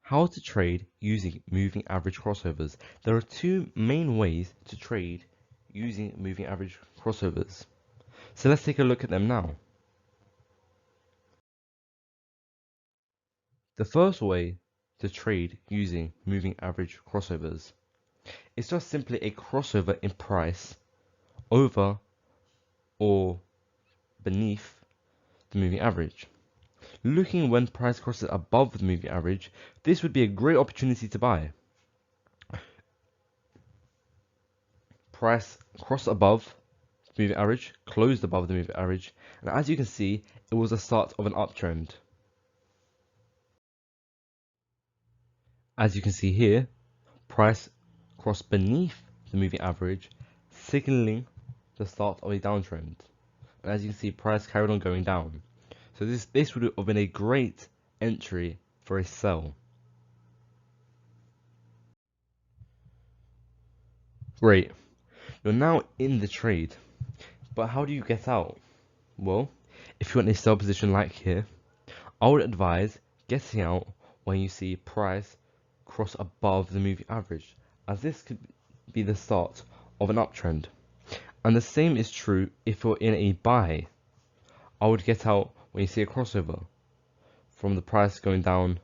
How to trade using moving average crossovers. There are two main ways to trade using moving average crossovers. So let's take a look at them now. The first way to trade using moving average crossovers is just simply a crossover in price over or beneath the moving average. Looking when price crosses above the moving average, this would be a great opportunity to buy. Price crossed above the moving average, closed above the moving average, and as you can see, it was the start of an uptrend. As you can see here, price crossed beneath the moving average, signaling the start of a downtrend. And as you can see, price carried on going down. So this would have been a great entry for a sell. Great. You're now in the trade, but how do you get out? Well, if you're in a sell position like here, I would advise getting out when you see price cross above the moving average, as this could be the start of an uptrend. And the same is true if you're in a buy. I would get out when you see a crossover from the price going down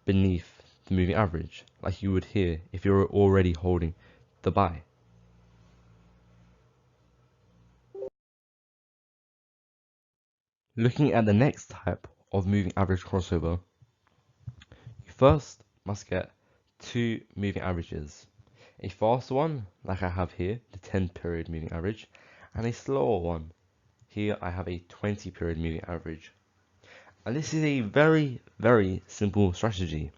beneath the moving average, like you would here if you're already holding the buy. Looking at the next type of moving average crossover, you first must get two moving averages. A faster one, like I have here, the 10 period moving average, and a slower one. Here I have a 20 period moving average. And this is a very, very simple strategy.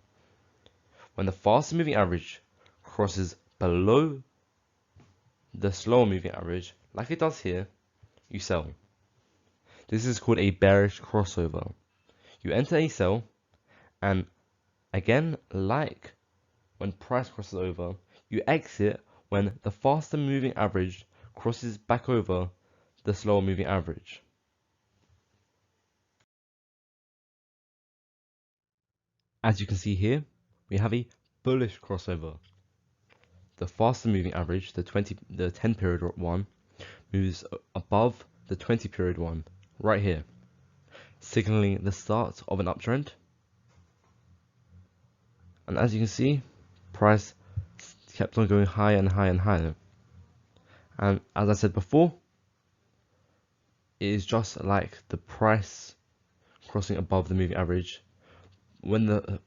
When the faster moving average crosses below the slower moving average, like it does here, you sell. This is called a bearish crossover. You enter a sell, and again, like when price crosses over, you exit when the faster moving average crosses back over the slower moving average. As you can see here, we have a bullish crossover. The faster moving average, the 10 period one, moves above the 20 period one, right here, signaling the start of an uptrend. And as you can see, price kept on going higher and higher and higher. And as I said before, it is just like the price crossing above the moving average. When the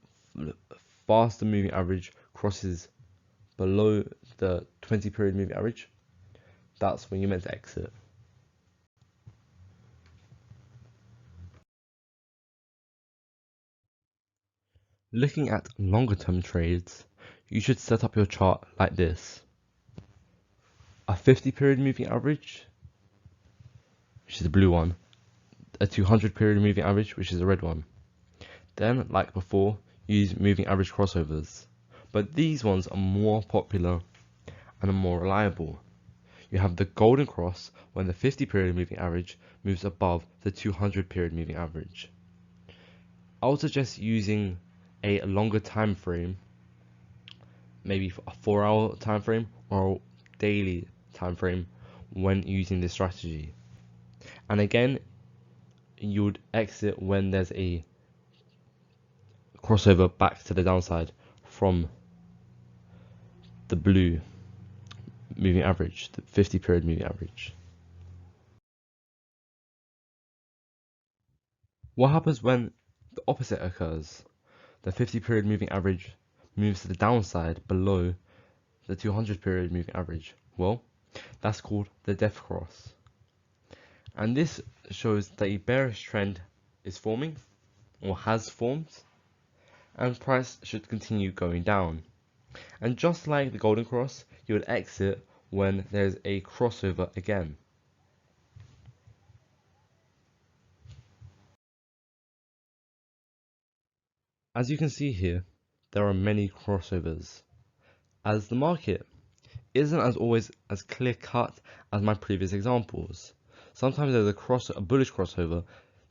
faster moving average crosses below the 20 period moving average, that's when you're meant to exit. Looking at longer term trades, you should set up your chart like this. A 50 period moving average, which is the blue one, a 200 period moving average, which is the red one. Then, like before, use moving average crossovers, but these ones are more popular and are more reliable. You have the golden cross when the 50 period moving average moves above the 200 period moving average. I would suggest using a longer time frame, maybe a 4-hour time frame or a daily time frame when using this strategy. And again, you would exit when there's a crossover back to the downside from the blue moving average, the 50 period moving average. What happens when the opposite occurs? The 50 period moving average moves to the downside below the 200 period moving average. Well, that's called the death cross. And this shows that a bearish trend is forming or has formed, and price should continue going down. And just like the golden cross, you would exit when there's a crossover again. As you can see here, there are many crossovers, as the market isn't as always as clear cut as my previous examples. Sometimes there's a bullish crossover,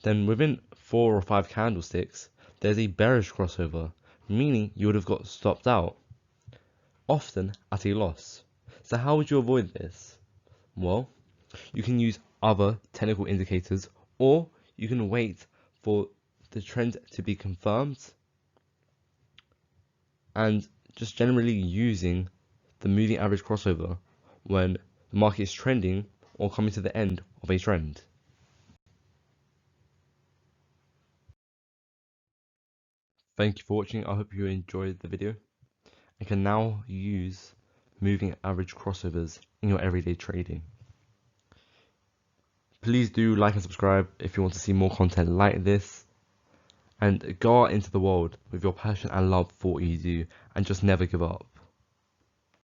then within 4 or 5 candlesticks, there's a bearish crossover, meaning you would have got stopped out, often at a loss. So how would you avoid this? Well, you can use other technical indicators, or you can wait for the trend to be confirmed and just generally using the moving average crossover when the market is trending or coming to the end of a trend. Thank you for watching. I hope you enjoyed the video and can now use moving average crossovers in your everyday trading. Please do like and subscribe if you want to see more content like this, and go out into the world with your passion and love for what you do and just never give up.